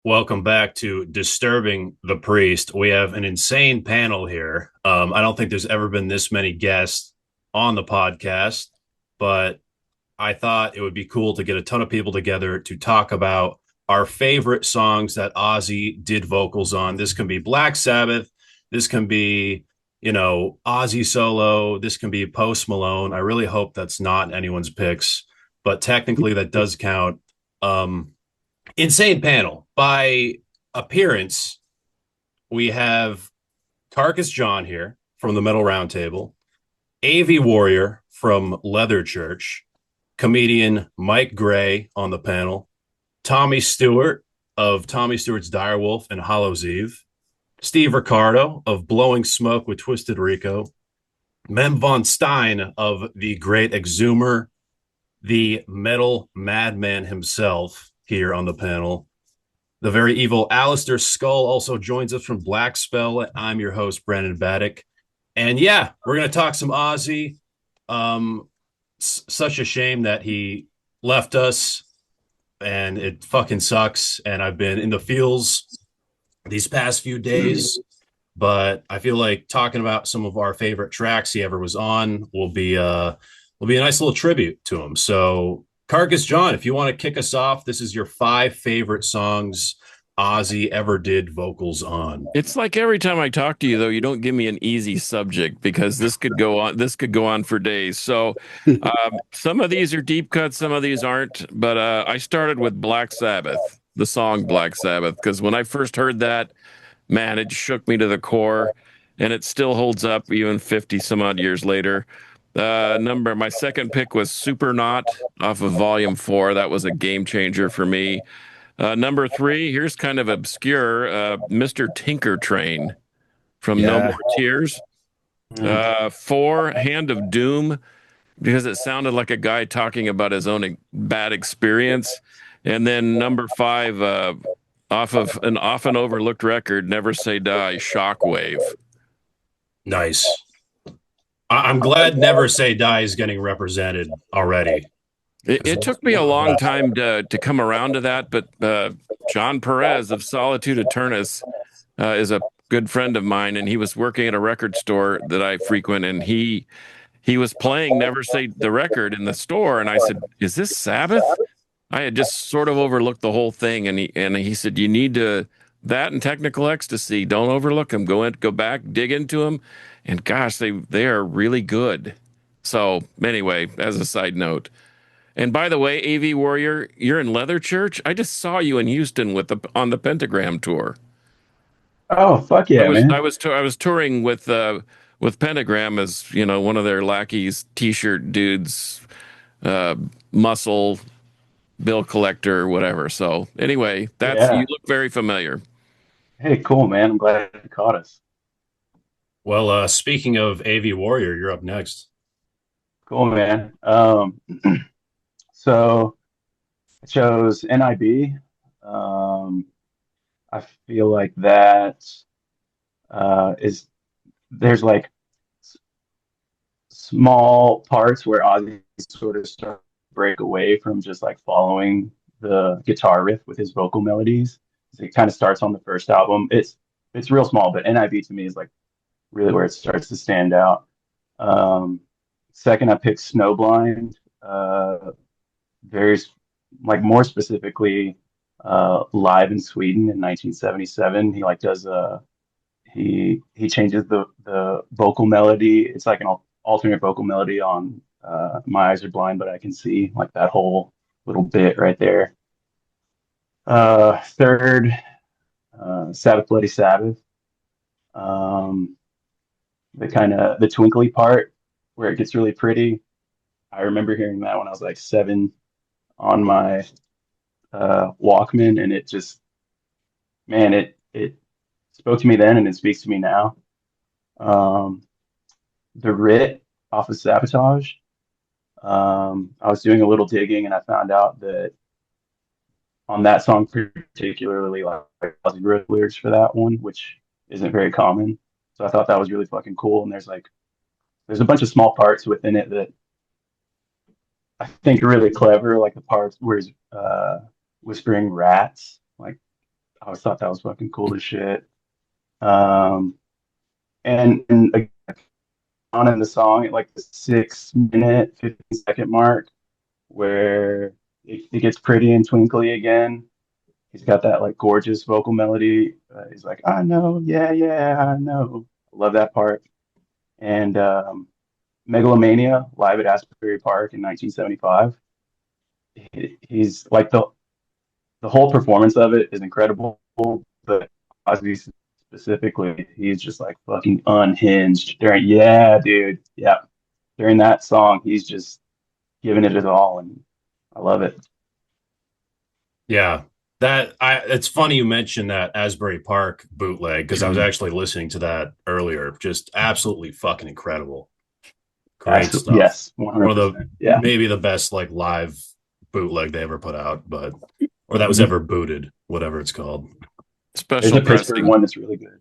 Welcome back to Disturbing the Priest. We have an insane panel here. I don't think there's ever been this many guests on the podcast, but I thought it would be cool to get a ton of people together to talk about our favorite songs that Ozzy did vocals on. This can be Black Sabbath. This can be, Ozzy solo. This can be Post Malone. I really hope that's not anyone's picks, but technically that does count. Um, Insane panel. By appearance, we have Carcass John here from the Metal Roundtable, AV Warrior from Leather Church, comedian Mike Gray on the panel, Tommy Stewart of Tommy Stewart's Direwolf and Hollow's Eve, Steev Riccardo of Blowing Smoke with Twisted Rico, Mem Von Stein of the Great Exhumer, the metal madman himself here on the panel. The very evil Alastair Skull also joins us from Black Spell. I'm your host, Brandon Battick. And yeah, we're going to talk some Ozzy. Such a shame that he left us, and it fucking sucks. And I've been in the feels these past few days, but I feel like talking about some of our favorite tracks he ever was on will be a nice little tribute to him. So Carcass John, if you want to kick us off, this is your 5 favorite songs Ozzy ever did vocals on. It's like every time I talk to you, though, you don't give me an easy subject because this could go on. This could go on for days. So some of these are deep cuts, some of these aren't. But I started with Black Sabbath, the song Black Sabbath, because when I first heard that, man, it shook me to the core, and it still holds up even 50 some odd years later. My second pick was Supernaut off of Volume 4. That was a game changer for me. Number 3, here's kind of obscure, Mr. Tinker Train from No More Tears. 4, Hand of Doom, because it sounded like a guy talking about his own bad experience. And then number 5, off of an often overlooked record, Never Say Die, Shockwave. Nice. I'm glad Never Say Die is getting represented already. It took me a long time to come around to that, but John Perez of Solitude Eternus is a good friend of mine, and he was working at a record store that I frequent, and he was playing Never Say the record in the store, and I said, "Is this Sabbath?" I had just sort of overlooked the whole thing, and he said, "You need to that and Technical Ecstasy. Don't overlook them. Go back, dig into them, and gosh, they are really good." So anyway, as a side note. And by the way, AV Warrior, you're in Leather Church. I just saw you in Houston on the Pentagram tour. Oh, fuck I yeah, was I man. was I was touring with Pentagram as one of their lackeys, T-shirt dudes, uh, muscle bill collector, whatever. So anyway, that's you Yeah. look very familiar. Hey, cool, man. I'm glad you caught us. Well, speaking of AV Warrior, you're up next. Cool, man. So I chose NIB. I feel like that is there's like small parts where Ozzy sort of start to break away from just like following the guitar riff with his vocal melodies. It kind of starts on the first album. It's real small, but NIB to me is like really where it starts to stand out. Um, Second, I picked Snowblind. Very like more specifically, live in Sweden in 1977. He like does he changes the vocal melody. It's like an alternate vocal melody on My Eyes Are Blind, but I Can See, like that whole little bit right there. Third, Sabbath Bloody Sabbath. Um, the kind of the twinkly part where it gets really pretty. I remember hearing that when I was like 7 on my Walkman, and it just, man, it spoke to me then, and it speaks to me now. Um, the Writ off of Sabotage. I was doing a little digging, and I found out that on that song particularly, like Ozzy wrote lyrics for that one, which isn't very common. So I thought that was really fucking cool. And there's a bunch of small parts within it that I think are really clever, like the parts where he's whispering rats. Like I always thought that was fucking cool as shit. Um, and again, on in the song at like the 6 minute, 15-second mark where it gets pretty and twinkly again. He's got that like gorgeous vocal melody. He's like, I know, yeah, yeah, I know. Love that part. And Megalomania live at Asbury Park in 1975. He's like the whole performance of it is incredible, but Ozzy specifically, he's just like fucking unhinged during. Yeah, dude, yeah, during that song, he's just giving it his all, and I love it. Yeah. It's funny you mentioned that Asbury Park bootleg because I was actually listening to that earlier. Just absolutely fucking incredible. Great stuff. Yes, One of the 100%. Yeah. maybe the best like live bootleg they ever put out, but or that was Mhm. ever booted, whatever it's called. There's Special a Pittsburgh pressing. one that's really good.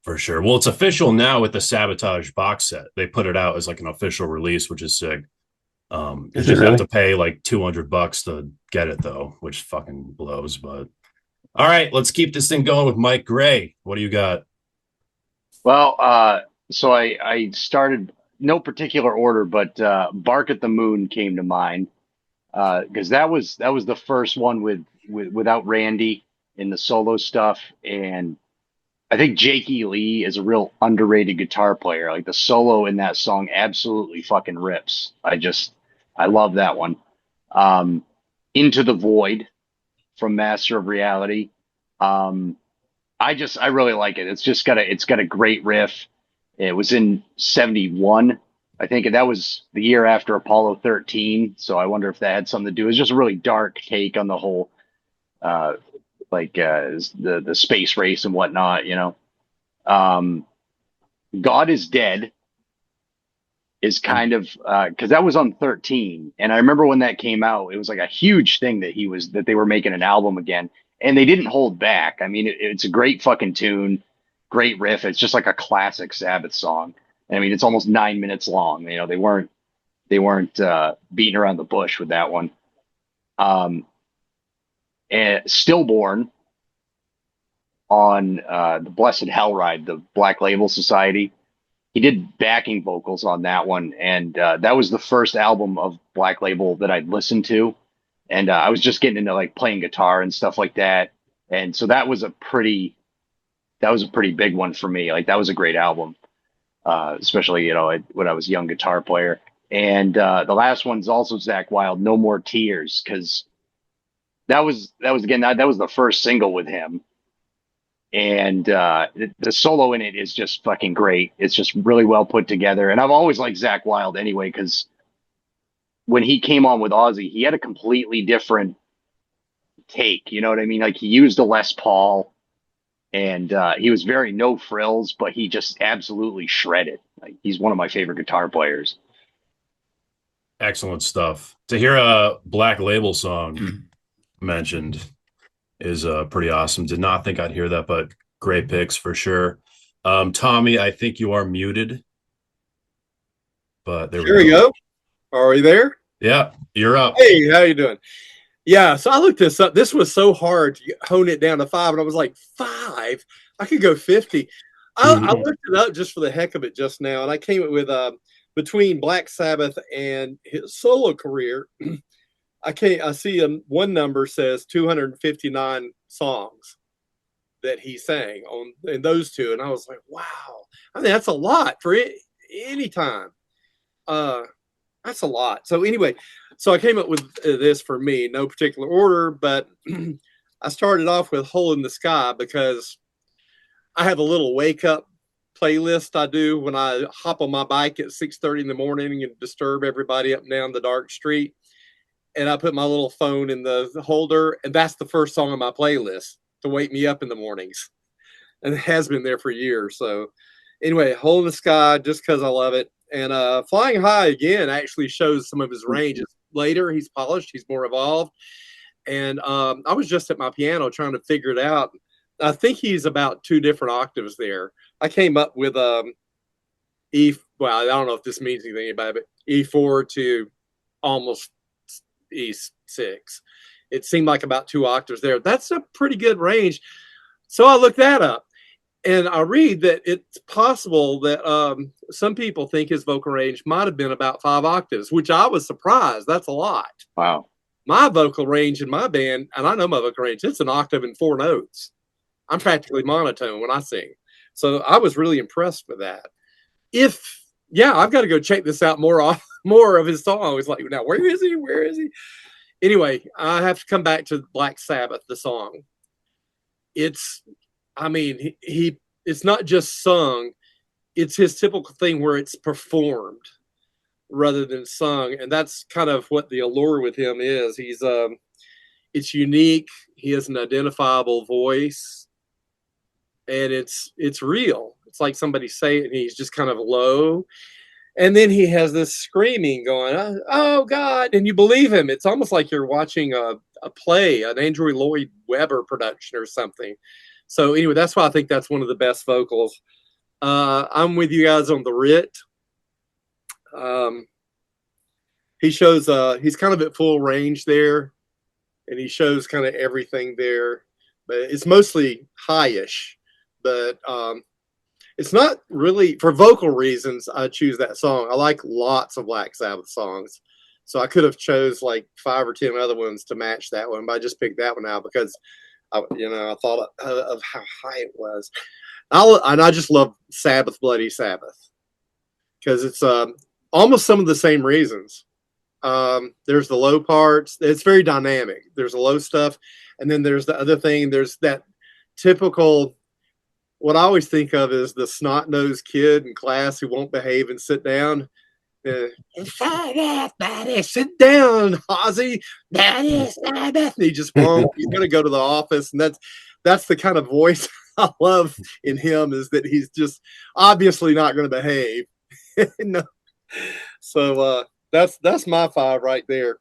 For sure. Well, it's official now with the Sabotage box set. They put it out as like an official release, which is sick. You Is it just have really? to pay like $200 to get it though, which fucking blows. But all right, let's keep this thing going with Mike Gray. What do you got? Well, so I started no particular order, but Bark at the Moon came to mind because that was the first one without Randy in the solo stuff, and I think Jake E. Lee is a real underrated guitar player. Like the solo in that song absolutely fucking rips. I love that one. Um, Into the Void from Master of Reality. Um, I really like it. It's got a great riff. It was in 71. I think that was the year after Apollo 13. So I wonder if that had something to do. It's just a really dark take on the whole uh the space race and whatnot, you know. Um God is Dead is kind of because that was on 13, and I remember when that came out it was like a huge thing that they were making an album again, and they didn't hold back. I mean, it's a great fucking tune, great riff. It's just like a classic Sabbath song. I mean, it's almost 9 minutes long. You know, they weren't beating around the bush with that one. um and Stillborn on the Blessed Hell Ride, the Black Label Society. He did backing vocals on that one, and that was the first album of Black Label that I'd listened to, and I was just getting into like playing guitar and stuff like that, and so that was a pretty big one for me. Like that was a great album, especially when I was a young guitar player. And the last one's also Zach Wild, No More Tears, because that was again that was the first single with him, and the solo in it is just fucking great. It's just really well put together, and I've always liked Zach Wild anyway because when he came on with Ozzy, he had a completely different take. You know what I mean? Like he used a Les Paul, and he was very no frills, but he just absolutely shredded. Like he's one of my favorite guitar players. Excellent stuff. To hear a Black Label song mentioned is pretty awesome. Did not think I'd hear that, but great picks for sure. Tommy, I think you are muted, but there Here we we go. go. Are you there? Yeah, you're up. Hey, how you doing? Yeah, so I looked this up. This was so hard to hone it down to 5, and I was like, 5? I could go 50. I looked it up just for the heck of it just now, and I came up with between Black Sabbath and his solo career, I see one number says 259 songs that he sang on in those two, and I was like, wow. I mean, that's a lot for any time. That's a lot. So anyway, so I came up with this for me, no particular order, but I started off with Hole in the Sky because I have a little wake up playlist I do when I hop on my bike at 6:30 in the morning and disturb everybody up and down the dark street. And I put my little phone in the holder, and that's the first song on my playlist to wake me up in the mornings. And it has been there for years. So anyway, Hole in the Sky, just because I love it. And Flying High again actually shows some of his ranges. Later, he's polished, he's more evolved. And I was just at my piano trying to figure it out. I think he's about 2 different octaves there. I came up with E. Well, I don't know if this means anything about it, but E4 to almost E6. It seemed like about 2 octaves there. That's a pretty good range. So I looked that up, and I read that it's possible that some people think his vocal range might have been about 5 octaves, which I was surprised. That's a lot. Wow. My vocal range in my band, and I know my vocal range, it's an octave and 4 notes. I'm practically monotone when I sing. So I was really impressed with that. I've got to go check this out more of his songs. Like, now, where is he? Where is he? Anyway, I have to come back to Black Sabbath, the song. It's not just sung. It's his typical thing where it's performed rather than sung. And that's kind of what the allure with him is. It's unique. He has an identifiable voice, and it's real. It's like somebody saying, and he's just kind of low. And then he has this screaming going, oh God, and you believe him. It's almost like you're watching a play, an Andrew Lloyd Webber production or something. So anyway, that's why I think that's one of the best vocals. I'm with you guys on the Rit. He shows, he's kind of at full range there, and he shows kind of everything there, but it's mostly high-ish, but it's not really, for vocal reasons, I choose that song. I like lots of Black Sabbath songs, so I could have chose like 5 or 10 other ones to match that one, but I just picked that one out because I thought of how high it was. And I just love Sabbath, Bloody Sabbath, because it's almost some of the same reasons. There's the low parts. It's very dynamic. There's the low stuff, and then there's the other thing. There's that typical, what I always think of is the snot-nosed kid in class who won't behave and sit down. Sit down, Ozzy. And he just won't. He's going to go to the office, and that's the kind of voice I love in him, is that he's just obviously not going to behave. No. So that's my 5 right there.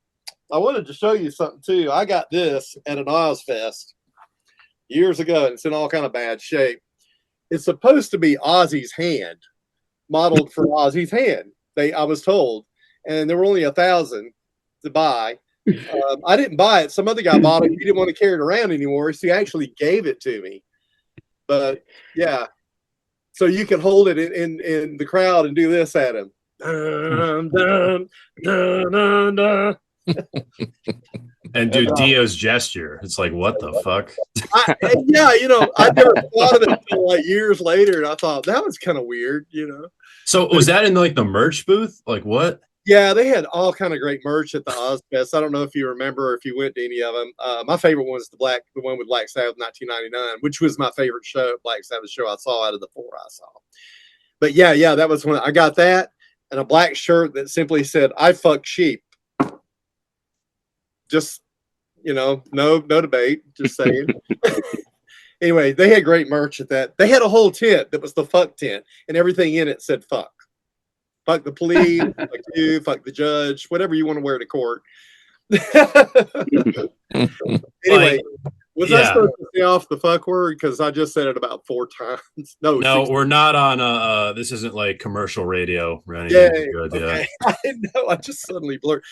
I wanted to show you something too. I got this at an Ozfest years ago, and it's in all kind of bad shape. It's supposed to be Ozzy's hand, modeled for Ozzy's hand. I was told, and there were only 1,000 to buy. I didn't buy it. Some other guy bought it. He didn't want to carry it around anymore, so he actually gave it to me. But yeah, so you can hold it in the crowd and do this at him. Dun, dun, dun, dun, dun. And do Dio's gesture. It's like, what the fuck? I never thought of it until like years later, and I thought that was kind of weird, So was that in like the merch booth? Like what? Yeah, they had all kind of great merch at the Ozfest. I don't know if you remember or if you went to any of them. My favorite one was the one with Black Sabbath 1999, which was my favorite Black Sabbath show I saw out of the 4 I saw. But yeah, that was when I got that, and a black shirt that simply said, "I fuck sheep." Just, no debate, just saying. Anyway, they had great merch at that. They had a whole tent that was the fuck tent, and everything in it said fuck. Fuck the police, fuck you, fuck the judge, whatever you want to wear to court. Anyway, was I supposed to say off the fuck word? Because I just said it about 4 times. No, we're not on this isn't like commercial radio or anything. Okay. I didn't know. I just suddenly blurred.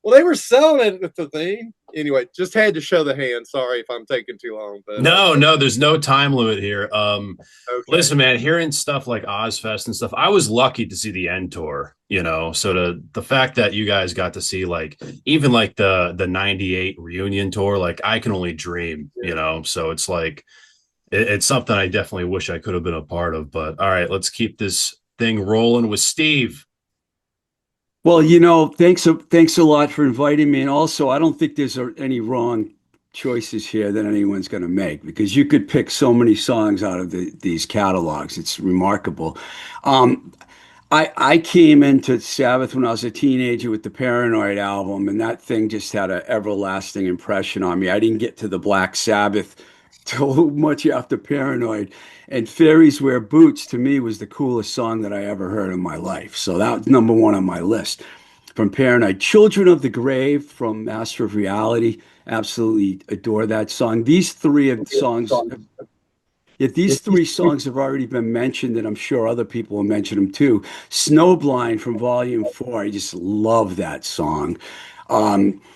Well, they were selling it at the thing. Anyway, just had to show the hand. Sorry if I'm taking too long. But no, there's no time limit here. Okay. Listen, man, hearing stuff like Ozfest and stuff, I was lucky to see the end tour, so the fact that you guys got to see like even like the 98 reunion tour, like I can only dream, so it's like it's something I definitely wish I could have been a part of. But all right, let's keep this thing rolling with Steve. Well, thanks a lot for inviting me. And also, I don't think there's any wrong choices here that anyone's going to make, because you could pick so many songs out of these catalogs. It's remarkable. I came into Sabbath when I was a teenager with the Paranoid album, and that thing just had an everlasting impression on me. I didn't get to the Black Sabbath till much after Paranoid. And Fairies Wear Boots, to me, was the coolest song that I ever heard in my life. So that was number 1 on my list. From Paranoid. Children of the Grave from Master of Reality. Absolutely adore that song. These 3 songs have already been mentioned, and I'm sure other people will mention them too. Snowblind from Volume 4. I just love that song.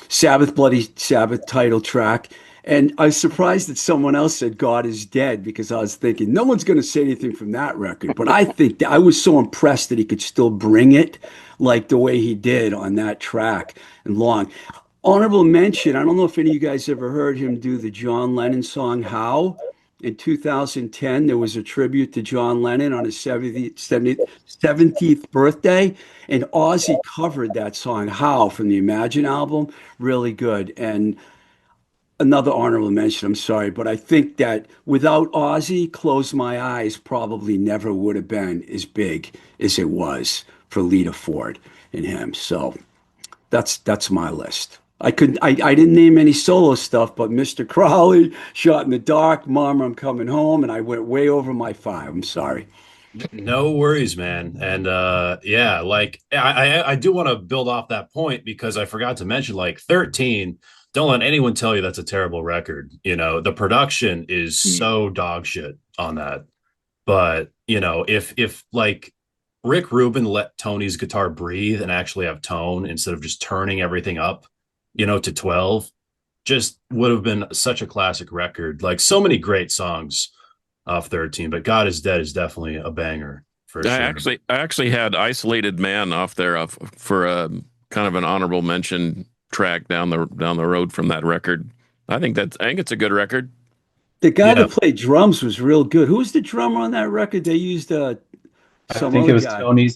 Sabbath, Bloody Sabbath title track. And I was surprised that someone else said God is Dead, because I was thinking no one's going to say anything from that record. But I think that I was so impressed that he could still bring it like the way he did on that track and long. Honorable mention, I don't know if any of you guys ever heard him do the John Lennon song How. In 2010, there was a tribute to John Lennon on his 70th birthday, and Ozzy covered that song How from the Imagine album. Really good. And another honorable mention, I'm sorry, but I think that without Ozzy, Close My Eyes probably never would have been as big as it was for Lita Ford and him. So that's my list. I didn't name any solo stuff, but Mr. Crowley, Shot in the Dark, Mama, I'm Coming Home, and I went way over my 5. I'm sorry. No worries, man. And yeah, like I do want to build off that point, because I forgot to mention, like, 13, don't let anyone tell you that's a terrible record. The production is so dog shit on that. But, if like Rick Rubin let Tony's guitar breathe and actually have tone instead of just turning everything up, to 12, just would have been such a classic record. Like, so many great songs off 13, but God is Dead is definitely a banger for sure. I actually had Isolated Man off there for a kind of an honorable mention track down the road from that record. I think it's a good record. The guy that played drums was real good. Who was the drummer on that record? They used I think it was Tony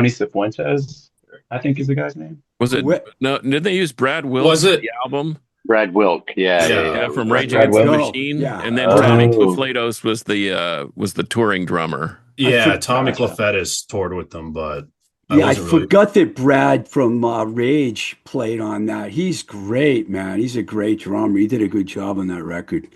Cifuentes, I think is the guy's name. Was it? No, did they use Brad Wilk? Was it the album? Brad Wilk, yeah, from Rage Against the Machine, yeah. And then Tommy Cluflatos was the touring drummer. Yeah, Tommy Clufetis toured with them, but I forgot that Brad from Rage played on that. He's great, man. He's a great drummer. He did a good job on that record.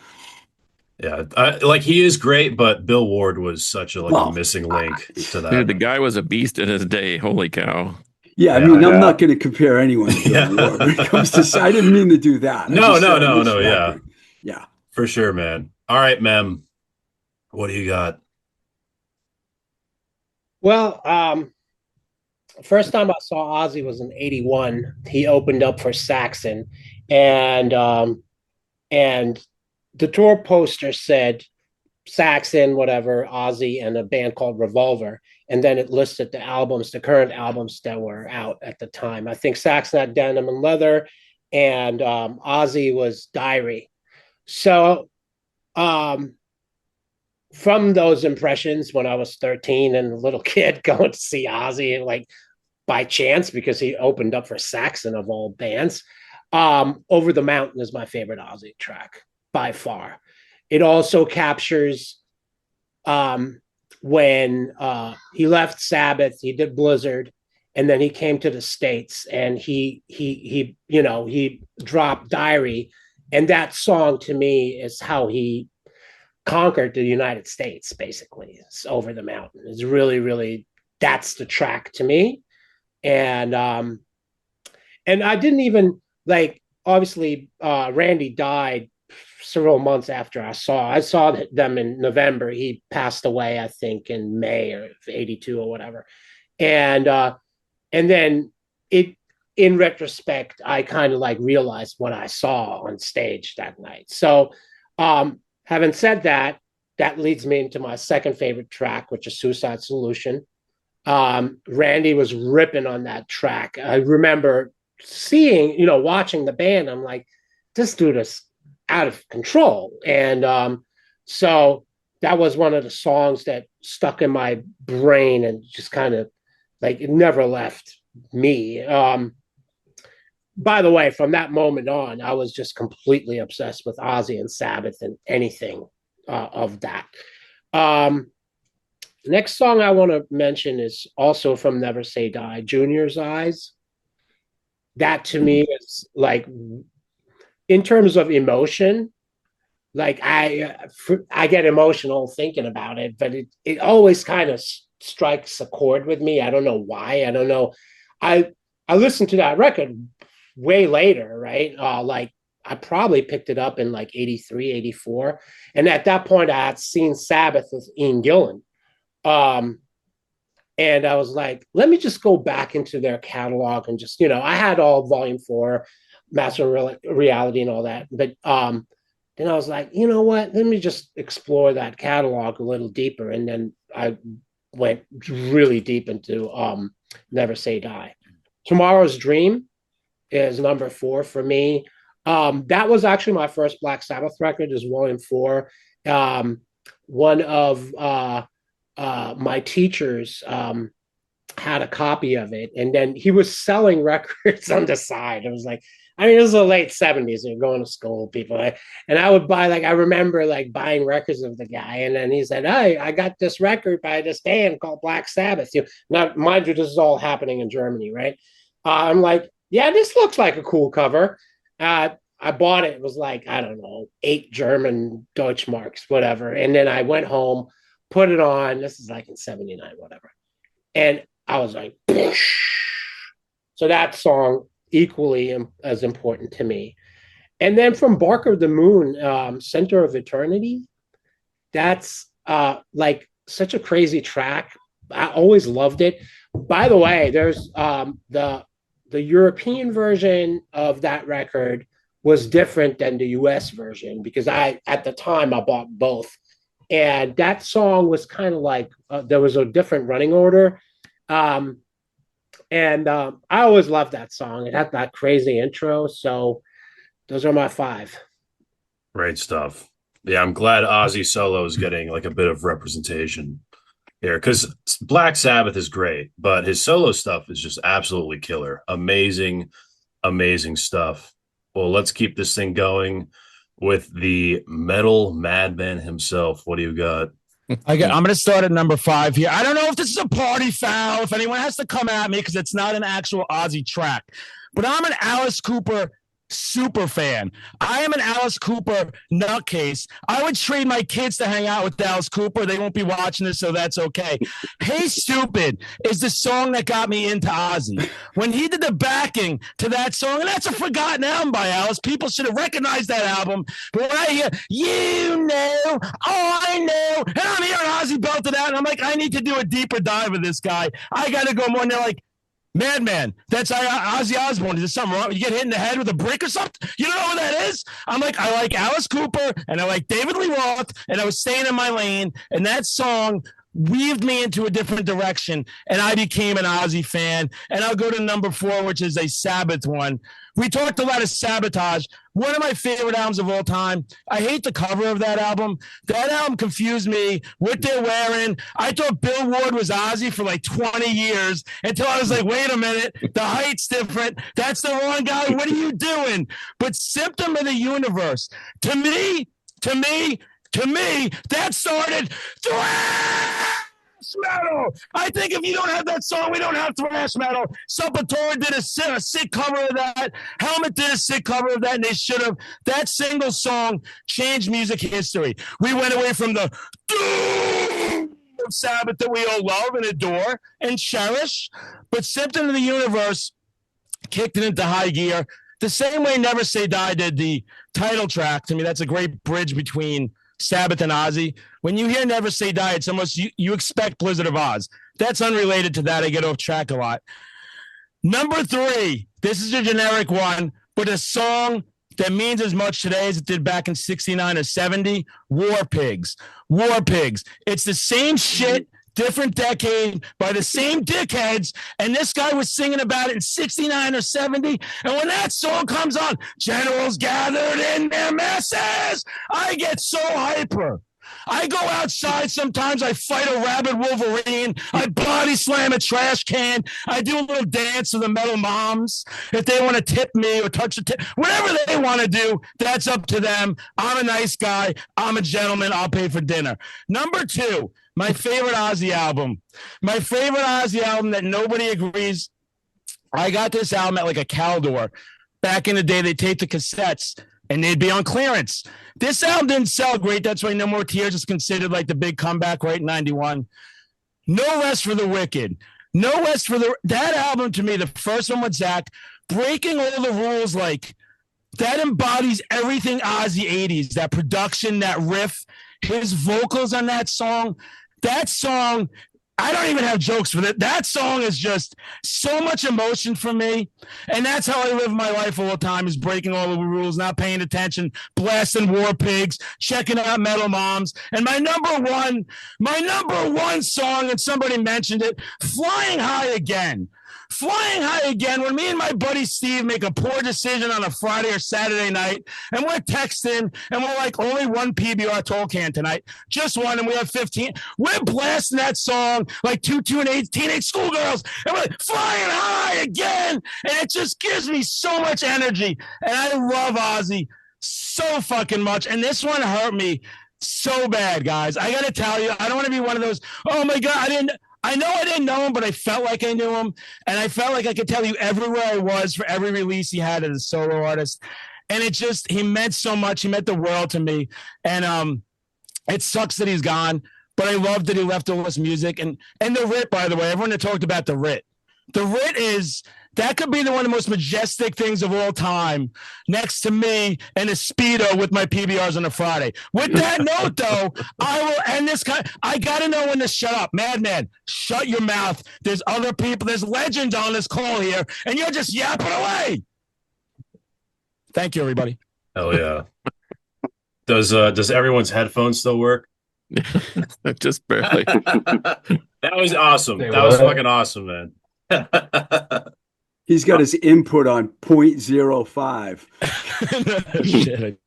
Yeah, like, he is great, but Bill Ward was such a missing link to that. Dude, the guy was a beast in his day. Holy cow. Yeah, I mean, I'm not going to compare anyone to Bill Ward when it comes to. I didn't mean to do that. No, yeah, for sure, man. All right, Mem, what do you got? Well, first time I saw Ozzy was in '81. He opened up for Saxon, and the tour poster said Saxon, whatever, Ozzy, and a band called Revolver. And then it listed the current albums that were out at the time. I think Saxon had Denim and Leather, and Ozzy was Diary. So from those impressions, when I was 13 and a little kid going to see Ozzy, like, by chance, because he opened up for Saxon of all bands, Over the Mountain is my favorite Ozzy track by far. It also captures when he left Sabbath, he did Blizzard, and then he came to the States, and he dropped Diary, and that song to me is how he conquered the United States. Basically, it's Over the Mountain. It's really, really, that's the track to me, and I didn't even, like, obviously Randy died several months after I saw them in November. He passed away, I think, in May of '82 or whatever. And then in retrospect, I kind of like realized what I saw on stage that night. So having said that, that leads me into my second favorite track, which is Suicide Solution. Randy was ripping on that track. I remember watching the band. I'm like, this dude is out of control. And so that was one of the songs that stuck in my brain and just kind of, like, it never left me. By the way, from that moment on, I was just completely obsessed with Ozzy and Sabbath and anything of that. Next song I want to mention is also from Never Say Die, Junior's Eyes. That to me is, like, in terms of emotion, like, I get emotional thinking about it, but it always kind of strikes a chord with me. I don't know why. I don't know. I listened to that record way later, right? Like, I probably picked it up in like '83, '84. And at that point, I had seen Sabbath with Ian Gillan. And I was like, let me just go back into their catalog and just, I had all volume 4, Master of Reality and all that. But then I was like, you know what? Let me just explore that catalog a little deeper. And then I went really deep into Never Say Die. Tomorrow's Dream is number 4 for me. That was actually my first Black Sabbath record, is volume 4. One of my teachers had a copy of it, and then he was selling records on the side. It was like, it was the late 70s. You're going to school, people. And I would buy, I remember buying records of the guy. And then he said, hey, I got this record by this band called Black Sabbath. Now, mind you, this is all happening in Germany, right? I'm like, yeah, this looks like a cool cover. I bought it. It was I don't know, 8 German Deutschmarks, whatever. And then I went home, put it on. This is in 79, whatever. And I was like, Poosh. So that song equally as important to me. And then from Bark of the Moon, Center of Eternity, that's such a crazy track. I always loved it. By the way, there's the European version of that record was different than the US version, because at the time I bought both. And that song was kind of there was a different running order. And I always loved that song. It had that crazy intro. So those are my 5. Great stuff. Yeah, I'm glad Ozzy Solo is getting a bit of representation here, because Black Sabbath is great, but his solo stuff is just absolutely killer. Amazing, amazing stuff. Well, let's keep this thing going with the metal madman himself. What do you got? I'm going to start at number 5 here. I don't know if this is a party foul, if anyone has to come at me, because it's not an actual Ozzy track, but I'm an Alice Cooper super fan. I am an Alice Cooper nutcase. I would trade my kids to hang out with Alice Cooper. They won't be watching this, so that's okay. Hey Stupid is the song that got me into Ozzy. When he did the backing to that song, and that's a forgotten album by Alice. People should have recognized that album. But when I hear, you know, oh, I know, and I'm hearing Ozzy belt it out, and I'm like, I need to do a deeper dive of this guy. I got to go more. And they're like, Madman, that's Ozzy Osbourne. Is there something wrong? You get hit in the head with a brick or something? You don't know what that is? I'm like, I like Alice Cooper and I like David Lee Roth, and I was staying in my lane, and that song weaved me into a different direction, and I became an Ozzy fan. And I'll go to number 4, which is a Sabbath one. We talked a lot of Sabotage. One of my favorite albums of all time. I hate the cover of that album. That album confused me. What they're wearing. I thought Bill Ward was Ozzy for 20 years until I was like, wait a minute. The height's different. That's the wrong guy. What are you doing? But Symptom of the Universe, to me, that started thrash metal. I think if you don't have that song, we don't have thrash metal. Sepultura did a sick cover of that. Helmet did a sick cover of that, and they should have. That single song changed music history. We went away from the doom of Sabbath that we all love and adore and cherish, but Symptom of the Universe kicked it into high gear. The same way Never Say Die did the title track. To me, that's a great bridge between Sabbath and Ozzy. When you hear Never Say Die, it's almost you expect Blizzard of Oz. That's unrelated to that. I get off track a lot. Number 3, this is a generic one, but a song that means as much today as it did back in 69 or 70, War Pigs. War Pigs. It's the same shit, different decade by the same dickheads, and this guy was singing about it in 69 or 70, and when that song comes on, generals gathered in their masses, I get so hyper. I go outside sometimes, I fight a rabid wolverine, I body slam a trash can, I do a little dance to the metal moms. If they want to tip me or touch the tip, whatever they want to do, that's up to them. I'm a nice guy, I'm a gentleman, I'll pay for dinner. Number 2, my favorite Ozzy album. My favorite Ozzy album that nobody agrees. I got this album at a Caldor. Back in the day, they taped the cassettes, and they'd be on clearance. This album didn't sell great. That's why No More Tears is considered the big comeback right in 91. No Rest for the Wicked. No Rest for the... That album, to me, the first one with Zach, breaking all the rules, that embodies everything Ozzy 80s. That production, that riff, his vocals on that song I don't even have jokes for that. That song is just so much emotion for me. And that's how I live my life all the time, is breaking all the rules, not paying attention, blasting War Pigs, checking out Metal Moms. And my number one song, and somebody mentioned it, Flying High Again. Flying High Again, when me and my buddy Steve make a poor decision on a Friday or Saturday night, and we're texting, and we're like, only one PBR toll can tonight, just one, and we have 15. We're blasting that song like two teenage schoolgirls, and we're like, Flying High Again, and it just gives me so much energy, and I love Ozzy so fucking much, and this one hurt me so bad, guys. I gotta tell you, I don't want to be one of those, oh my God, I know I didn't know him, but I felt like I knew him. And I felt like I could tell you everywhere I was for every release he had as a solo artist. And he meant so much. He meant the world to me. And it sucks that he's gone, but I love that he left all this music. And the Rit, by the way, everyone had talked about the Rit. The Rit that could be one of the most majestic things of all time, next to me and a Speedo with my PBRs on a Friday. With that note, though, I will end this. I got to know when to shut up. Madman, shut your mouth. There's other people. There's legends on this call here, and you're just yapping away. Thank you, everybody. Hell yeah. Does everyone's headphones still work? Just barely. That was awesome. That was fucking awesome, man. He's got his input on 0.05. Shit.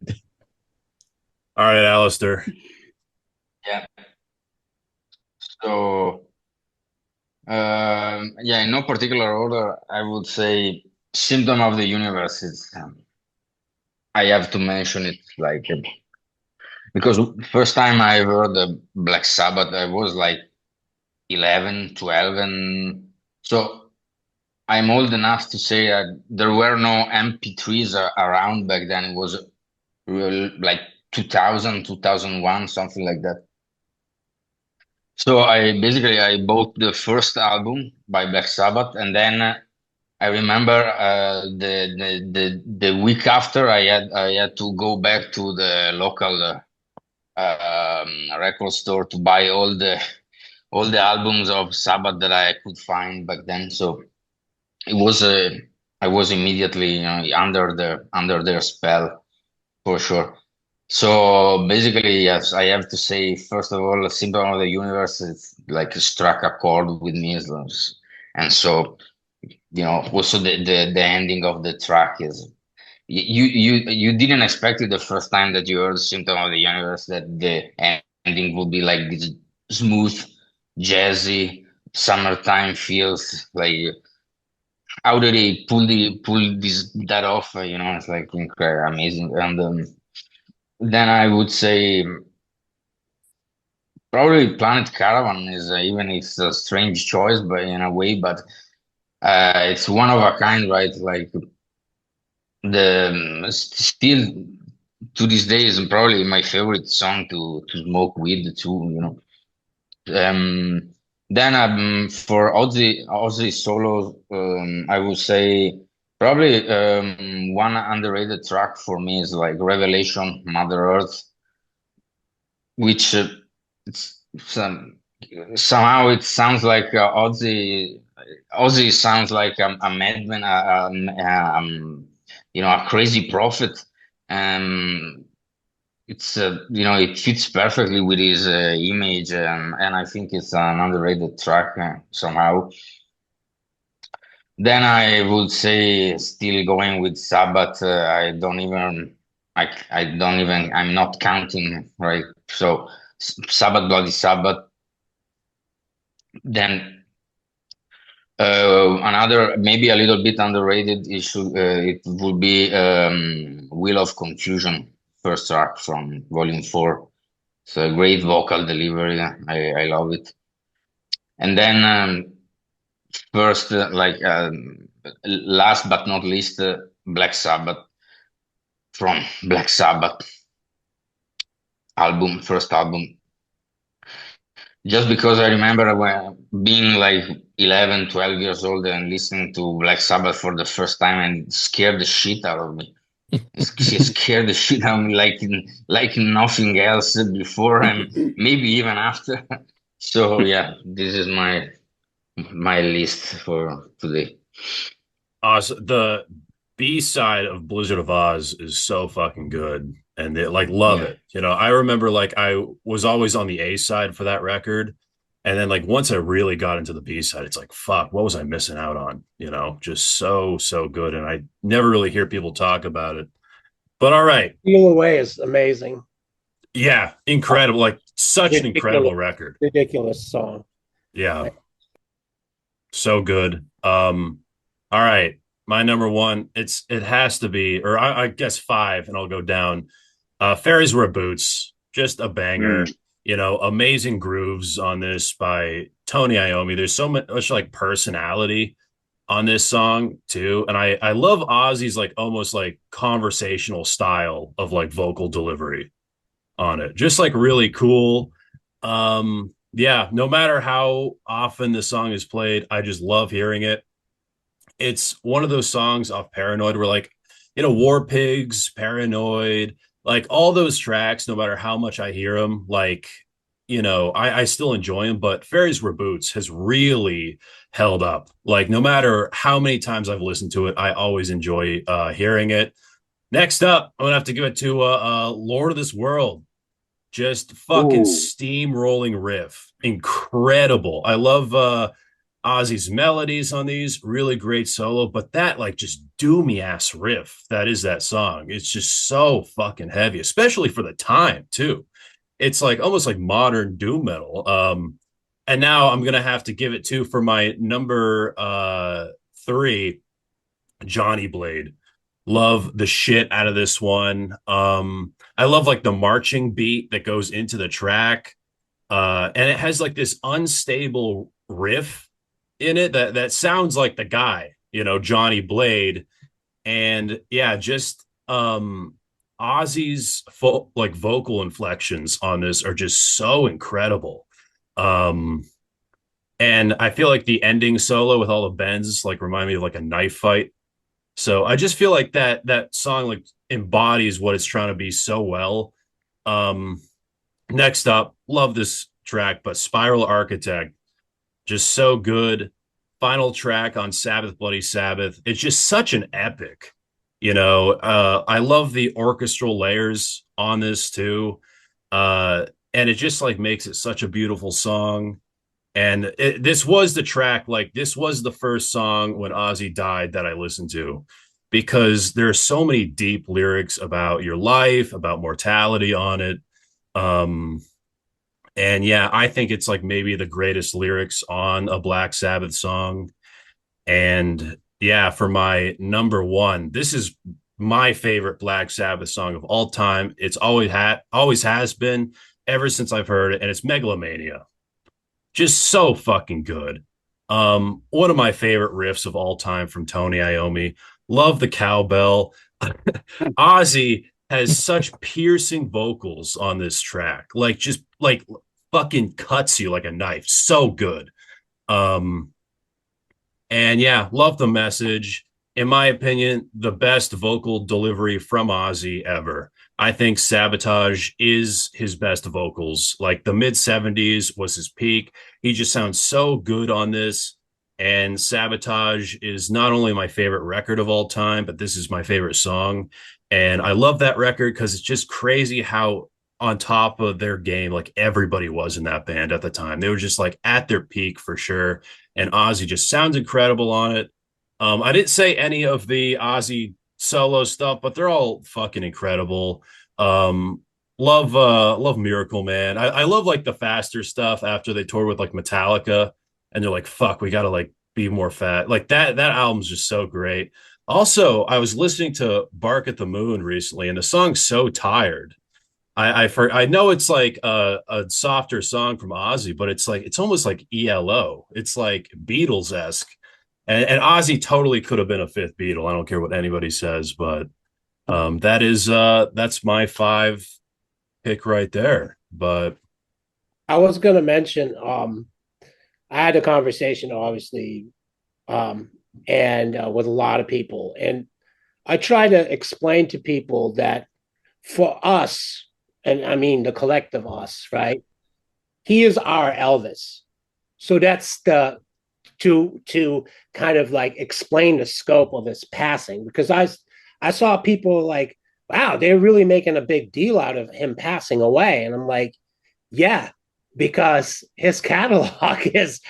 All right, Alastair. Yeah. So, in no particular order, I would say Symptom of the Universe is, I have to mention it, like, because first time I heard the Black Sabbath, I was like 11, 12, and so I'm old enough to say that there were no MP3s around back then. It was like 2000, 2001, something like that. So I bought the first album by Black Sabbath, and then I remember the week after I had to go back to the local record store to buy all the albums of Sabbath that I could find back then. So it was I was immediately under their spell for sure. So basically, yes, I have to say first of all, Symptom of the Universe is like struck a chord with me, and so also the ending of the track is you didn't expect it the first time that you heard Symptom of the Universe that the ending would be like this smooth, jazzy, summertime feels like. How do they pull that off? It's like incredible, amazing. And then I would say probably Planet Caravan is even if it's a strange choice, but in a way, but it's one of a kind, right? Like still to this day is probably my favorite song to smoke weed too. Then for Ozzy solos, I would say probably one underrated track for me is like Revelation, Mother Earth, which somehow it sounds like Ozzy sounds like a madman, a crazy prophet. It's it fits perfectly with his image, and I think it's an underrated track somehow. Then I would say, still going with Sabbath, I'm not counting, right? So Sabbath, Bloody Sabbath. Then another maybe a little bit underrated issue, it would be Wheel of Confusion, first track from Volume 4. It's a great vocal delivery. I love it. And then first, last but not least, Black Sabbath from Black Sabbath album, first album. Just because I remember when being like 11, 12 years old and listening to Black Sabbath for the first time and scared the shit out of me. It scared the shit out of me like nothing else before and maybe even after. So yeah, this is my list for today. Oz, the B side of Blizzard of Oz is so fucking good, and they like love Yeah. it. I remember like I was always on the A side for that record, and then like once I really got into the B side, it's like fuck, what was I missing out on? Just so good, and I never really hear people talk about it. But all right, Feel Away is amazing. yeah, incredible, like such an incredible record. Ridiculous song. Yeah, so good. All right, my number one. It has to be, or I guess five, and I'll go down. Fairies Wear Boots, just a banger. Amazing grooves on this by Tony Iommi. There's so much like personality on this song too, and I love Ozzy's like almost like conversational style of like vocal delivery on it. Just like really cool. Yeah, no matter how often the song is played, I just love hearing it. It's one of those songs off Paranoid where like, War Pigs, Paranoid, like all those tracks, no matter how much I hear them, like, I still enjoy them, but Fairies Were Boots has really held up. Like no matter how many times I've listened to it, I always enjoy hearing it. Next up, I'm gonna have to give it to Lord of this World. Just fucking Ooh. steamrolling riff. Incredible. I love Ozzy's melodies on these, really great solo, but that like just doomy ass riff that is that song. It's just so fucking heavy, especially for the time too. It's like almost like modern doom metal. And now I'm gonna have to give it to for my number three, Johnny Blade. Love the shit out of this one. I love like the marching beat that goes into the track. And it has like this unstable riff in it that sounds like the guy, Johnny Blade. And yeah, just Ozzy's like vocal inflections on this are just so incredible. Um, and I feel like the ending solo with all the bends like remind me of like a knife fight. So I just feel like that song like embodies what it's trying to be so well. Um, Next up, love this track, but Spiral Architect, just so good. Final track on Sabbath Bloody Sabbath. It's just such an epic. I love the orchestral layers on this too. And it just like makes it such a beautiful song. And this was the track, like this was the first song when Ozzy died that I listened to because there's so many deep lyrics about your life, about mortality on it. Um, and yeah, I think it's like maybe the greatest lyrics on a Black Sabbath song. And yeah, for my number one, this is my favorite Black Sabbath song of all time. It's always has been ever since I've heard it, and it's Megalomania. Just so fucking good. One of my favorite riffs of all time from Tony Iommi. Love the cowbell. Ozzy has such piercing vocals on this track. Like just like fucking cuts you like a knife. So good. Um, and yeah, love the message. In my opinion, the best vocal delivery from Ozzy ever. I think Sabotage is his best vocals. Like the mid 70s was his peak. He just sounds so good on this. And Sabotage is not only my favorite record of all time, but this is my favorite song. And I love that record because it's just crazy how on top of their game, like everybody was in that band at the time. They were just like at their peak for sure. And Ozzy just sounds incredible on it. I didn't say any of the Ozzy solo stuff, but they're all fucking incredible. Love Miracle Man. I love like the faster stuff after they toured with like Metallica, and they're like, fuck, we gotta like be more fat. Like that album's just so great. Also, I was listening to Bark at the Moon recently, and the song's So Tired. I know it's like a softer song from Ozzy, but it's like it's almost like ELO. It's like Beatles esque, and Ozzy totally could have been a fifth Beatle. I don't care what anybody says, but that's my five pick right there. But I was going to mention, I had a conversation, obviously, and with a lot of people, and I try to explain to people that for us, and I mean the collective us, right? he is our Elvis. So that's the to kind of like explain the scope of his passing, because I saw people like, wow, they're really making a big deal out of him passing away, and I'm like, yeah, because his catalog is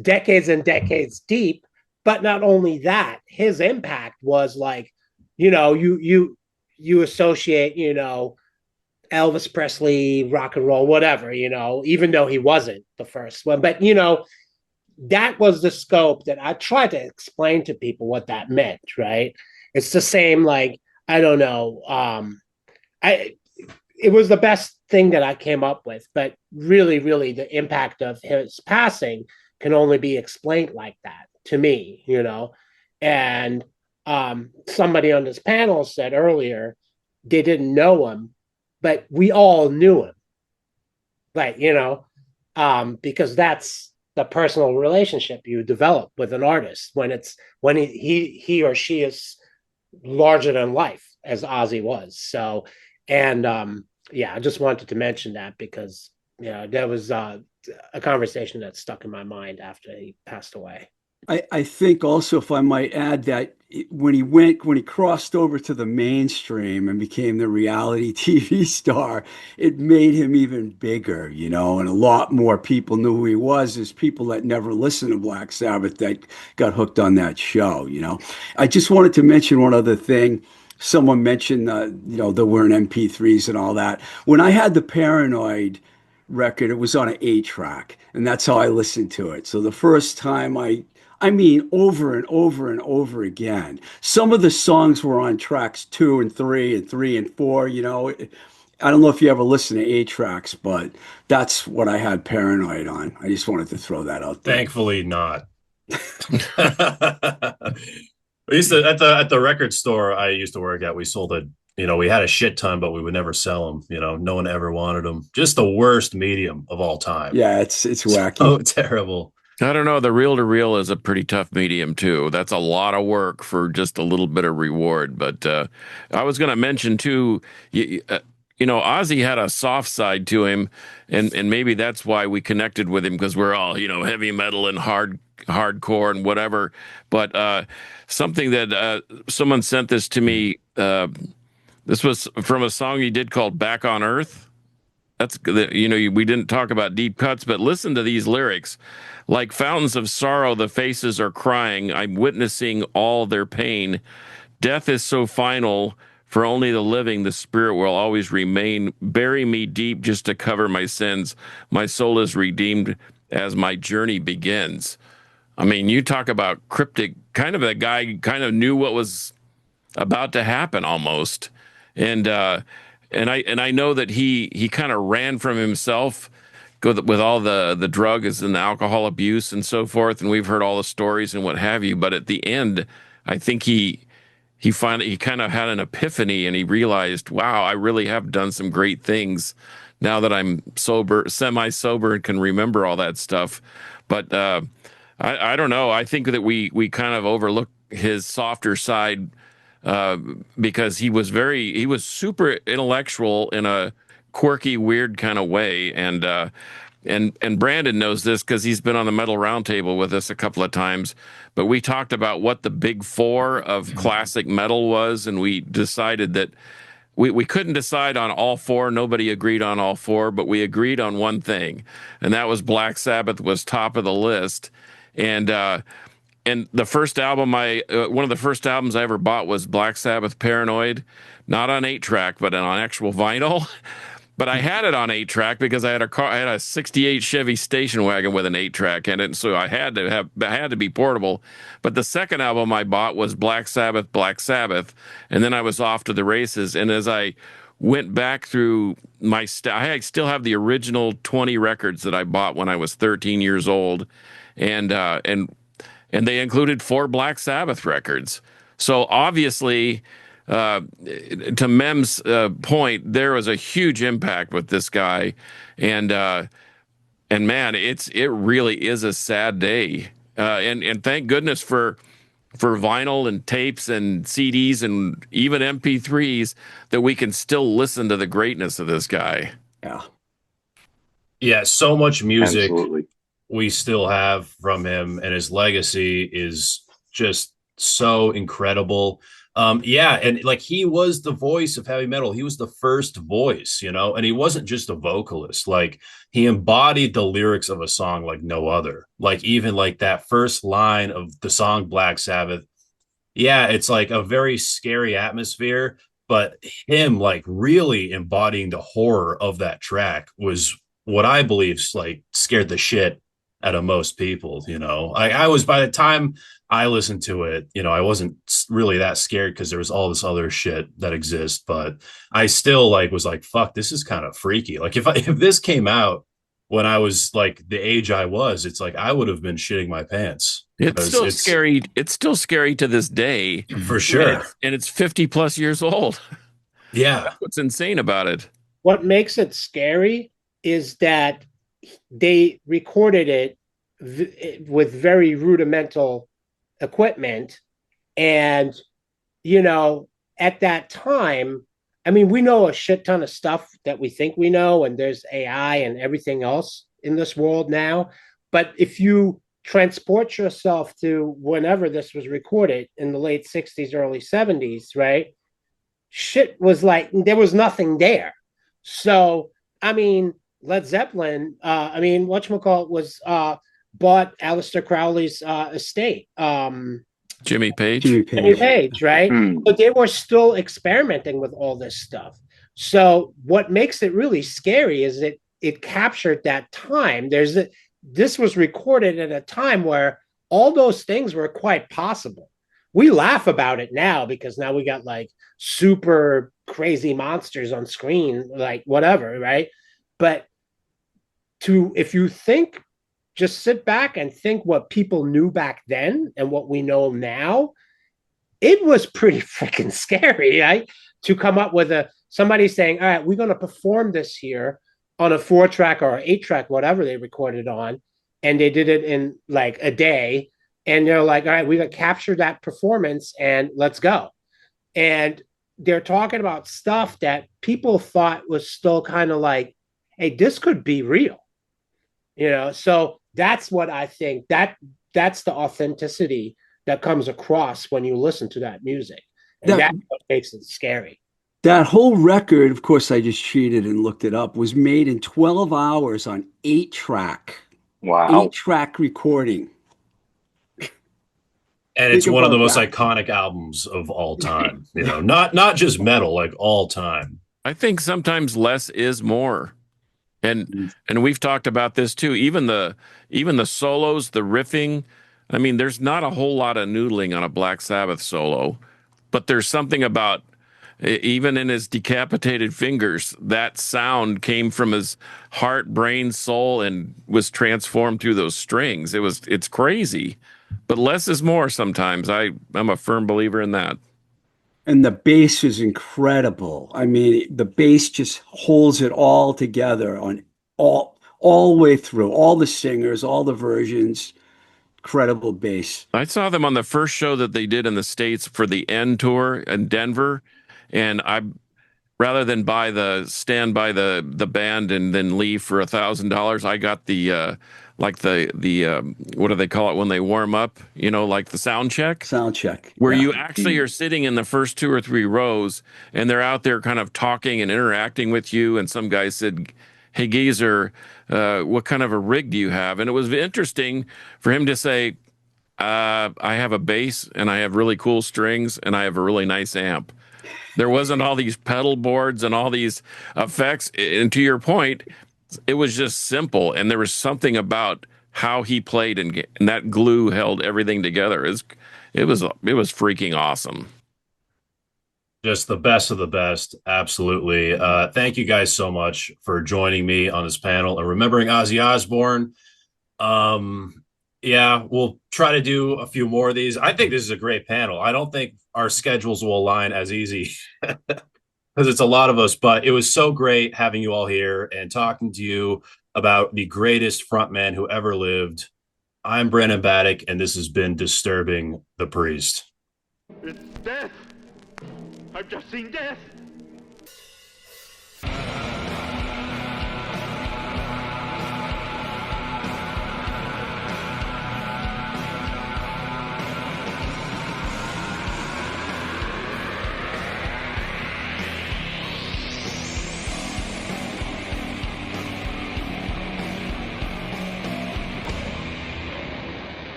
decades and decades deep. But not only that, his impact was like, you associate, Elvis Presley, rock and roll, whatever, even though he wasn't the first one. But, that was the scope that I tried to explain to people what that meant, right? It's the same, like, I don't know. It was the best thing that I came up with, but really, really the impact of his passing can only be explained like that to me, And somebody on this panel said earlier they didn't know him, but we all knew him, like, because that's the personal relationship you develop with an artist when he or she is larger than life, as Ozzy was. So, and yeah, I just wanted to mention that because there was a conversation that stuck in my mind after he passed away. I think also, if I might add, that when he crossed over to the mainstream and became the reality TV star, it made him even bigger, and a lot more people knew who he was. There's people that never listened to Black Sabbath that got hooked on that show. I just wanted to mention one other thing. Someone mentioned, there weren't MP3s and all that. When I had the Paranoid record, it was on an 8-track, and that's how I listened to it. So the first time I mean, over and over and over again. Some of the songs were on tracks 2 and 3 and 3 and 4. I don't know if you ever listen to 8-tracks, but that's what I had Paranoid on. I just wanted to throw that out there. Thankfully not. We used to at the record store I used to work at, we sold it. We had a shit ton, but we would never sell them. No one ever wanted them. Just the worst medium of all time. Yeah, it's wacky. Oh, terrible. I don't know. The reel to reel is a pretty tough medium too. That's a lot of work for just a little bit of reward. But I was going to mention too, Ozzy had a soft side to him, and maybe that's why we connected with him, because we're all heavy metal and hardcore and whatever. But something that someone sent this to me. This was from a song he did called "Back on Earth." That's we didn't talk about deep cuts, but listen to these lyrics. Like fountains of sorrow, the faces are crying. I'm witnessing all their pain. Death is so final. For only the living, the spirit will always remain. Bury me deep just to cover my sins. My soul is redeemed as my journey begins. I mean, you talk about cryptic, kind of a guy kind of knew what was about to happen almost. And I know that he kind of ran from himself with all the drugs and the alcohol abuse and so forth. And we've heard all the stories and what have you. But at the end, I think he kind of had an epiphany, and he realized, wow, I really have done some great things now that I'm semi-sober and can remember all that stuff. But I don't know. I think that we kind of overlook his softer side because he was super intellectual in a quirky, weird kind of way. And Brandon knows this because he's been on the Metal Roundtable with us a couple of times. But we talked about what the big four of classic metal was, and we decided that we couldn't decide on all four. Nobody agreed on all four, but we agreed on one thing, and that was Black Sabbath was top of the list. And the first album one of the first albums I ever bought was Black Sabbath Paranoid, not on 8-track, but on actual vinyl. But I had it on 8-track because I had a '68 Chevy station wagon with an 8-track in it, and so I had to be portable. But the second album I bought was Black Sabbath, and then I was off to the races. And as I went back through I still have the original 20 records that I bought when I was 13 years old, and they included 4 Black Sabbath records. So obviously, to Mem's point, there was a huge impact with this guy, and man, it really is a sad day. And thank goodness for vinyl and tapes and CDs and even MP3s that we can still listen to the greatness of this guy. Yeah. Yeah, so much music Absolutely. we still have from him, and his legacy is just so incredible. Yeah, and like he was the voice of heavy metal. He was the first voice, and he wasn't just a vocalist. Like he embodied the lyrics of a song like no other. Like even like that first line of the song Black Sabbath. Yeah, it's like a very scary atmosphere, but him like really embodying the horror of that track was what I believe like scared the shit out of most people. I was, by the time I listened to it, I wasn't really that scared because there was all this other shit that exists, but I still like was like, fuck, this is kind of freaky. Like if this came out when I was like the age I was, it's like I would have been shitting my pants. It's still It's scary. It's still scary to this day. for sure. And it's 50 plus years old. Yeah. That's what's insane about it. What makes it scary is that they recorded it with very rudimental equipment. And, at that time, I mean, we know a shit ton of stuff that we think we know, and there's AI and everything else in this world now. But if you transport yourself to whenever this was recorded in the late 60s, early 70s, right? Shit was like, there was nothing there. So, I mean, Led Zeppelin, whatchamacallit was bought Aleister Crowley's estate. Jimmy Page. Jimmy Page, right? But they were still experimenting with all this stuff. So what makes it really scary is it captured that time. This was recorded at a time where all those things were quite possible. We laugh about it now because now we got like super crazy monsters on screen, like whatever, right? But if you think, just sit back and think what people knew back then and what we know now, it was pretty freaking scary, right? To come up with somebody saying, all right, we're going to perform this here on a 4-track or 8-track, whatever they recorded on. And they did it in like a day. And they're like, all right, we're going to capture that performance and let's go. And they're talking about stuff that people thought was still kind of like, hey, this could be real. So that's what I think. That's the authenticity that comes across when you listen to that music. And that's what makes it scary. That whole record, of course, I just cheated and looked it up, was made in 12 hours on 8-track. Wow. 8-track recording. And it's one of the most iconic albums of all time. Not just metal, like all time. I think sometimes less is more. And we've talked about this too. Even the solos, the riffing. I mean, there's not a whole lot of noodling on a Black Sabbath solo, but there's something about, even in his decapitated fingers, that sound came from his heart, brain, soul, and was transformed through those strings. It's crazy, but less is more sometimes. I'm a firm believer in that. And the bass is incredible. I mean, the bass just holds it all together on all the way through, all the singers, all the versions. Incredible bass. I saw them on the first show that they did in the States for the End tour in Denver. And rather than stand by the band and then leave for $1,000, I got the what do they call it when they warm up? Like the sound check. Sound check. Where you actually are sitting in the first 2 or 3 rows, and they're out there kind of talking and interacting with you. And some guy said, "Hey, geezer, what kind of a rig do you have?" And it was interesting for him to say, "I have a bass, and I have really cool strings, and I have a really nice amp." There wasn't all these pedal boards and all these effects. And to your point, it was just simple. And there was something about how he played, and that glue held everything together. It was freaking awesome. Just the best of the best. Absolutely. Thank you guys so much for joining me on this panel and remembering Ozzy Osbourne. Yeah, we'll try to do a few more of these. I think this is a great panel. I don't think our schedules will align as easy because it's a lot of us, but it was so great having you all here and talking to you about the greatest frontman who ever lived. I'm Brandon Battick, and this has been Disturbing the Priest. It's death! I've just seen death!